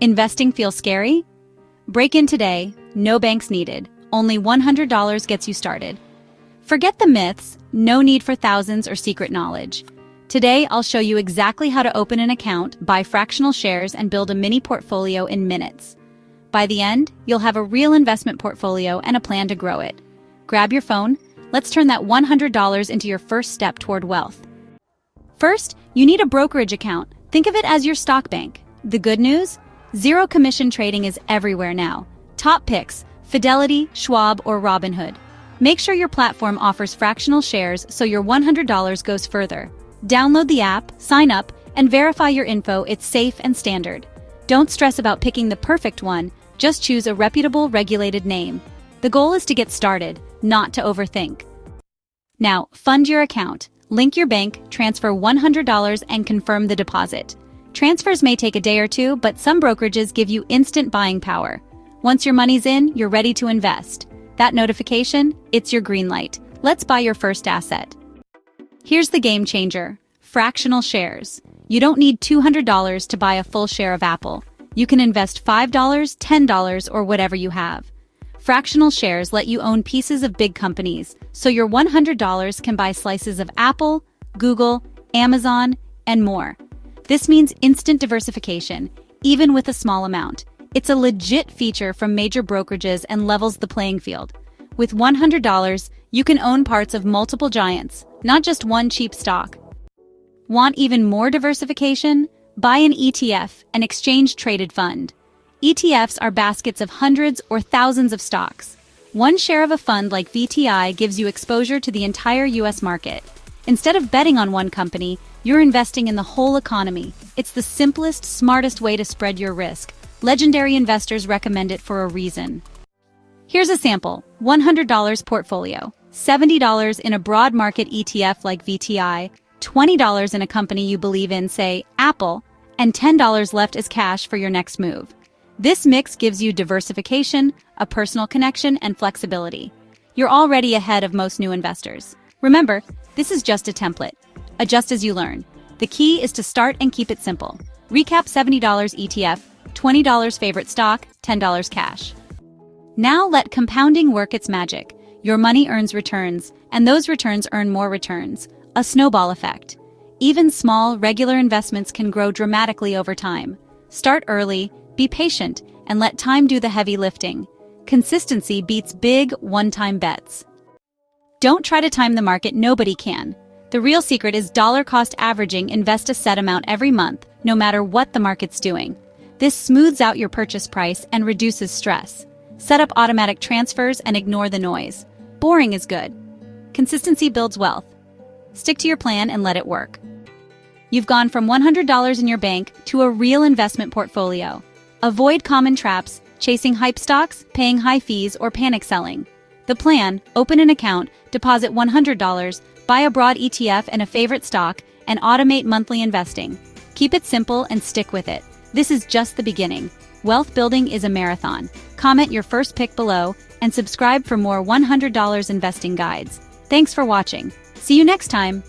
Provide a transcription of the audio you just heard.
Investing feels scary? Break in today, no banks needed. Only $100 gets you started. Forget the myths, no need for thousands or secret knowledge. Today, I'll show you exactly how to open an account, buy fractional shares, and build a mini portfolio in minutes. By the end, you'll have a real investment portfolio and a plan to grow it. Grab your phone, let's turn that $100 into your first step toward wealth. First, you need a brokerage account. Think of it as your stock bank. The good news? Zero commission trading is everywhere now. Top picks, Fidelity, Schwab, or Robinhood. Make sure your platform offers fractional shares so your $100 goes further. Download the app, sign up, and verify your info. It's safe and standard. Don't stress about picking the perfect one, just choose a reputable, regulated name. The goal is to get started, not to overthink. Now, fund your account. Link your bank, transfer $100, and confirm the deposit. Transfers may take a day or two, but some brokerages give you instant buying power. Once your money's in, you're ready to invest. That notification, it's your green light. Let's buy your first asset. Here's the game changer: fractional shares. You don't need $200 to buy a full share of Apple. You can invest $5, $10, or whatever you have. Fractional shares let you own pieces of big companies, so your $100 can buy slices of Apple, Google, Amazon, and more. This means instant diversification, even with a small amount. It's a legit feature from major brokerages and levels the playing field. With $100, you can own parts of multiple giants, not just one cheap stock. Want even more diversification? Buy an ETF, an exchange-traded fund. ETFs are baskets of hundreds or thousands of stocks. One share of a fund like VTI gives you exposure to the entire US market. Instead of betting on one company, you're investing in the whole economy. It's the simplest, smartest way to spread your risk. Legendary investors recommend it for a reason. Here's a sample: $100 portfolio, $70 in a broad market ETF like VTI, $20 in a company you believe in, say Apple, and $10 left as cash for your next move. This mix gives you diversification, a personal connection, and flexibility. You're already ahead of most new investors. Remember, this is just a template. Adjust as you learn. The key is to start and keep it simple. Recap: $70 ETF, $20 favorite stock, $10 cash. Now let compounding work its magic. Your money earns returns, and those returns earn more returns. A snowball effect. Even small, regular investments can grow dramatically over time. Start early, be patient, and let time do the heavy lifting. Consistency beats big, one-time bets. Don't try to time the market, nobody can. The real secret is dollar-cost averaging. Invest a set amount every month, no matter what the market's doing. This smooths out your purchase price and reduces stress. Set up automatic transfers and ignore the noise. Boring is good. Consistency builds wealth. Stick to your plan and let it work. You've gone from $100 in your bank to a real investment portfolio. Avoid common traps, chasing hype stocks, paying high fees, or panic selling. The plan: open an account, deposit $100, buy a broad ETF and a favorite stock, and automate monthly investing. Keep it simple and stick with it. This is just the beginning. Wealth building is a marathon. Comment your first pick below and subscribe for more $100 investing guides. Thanks for watching. See you next time.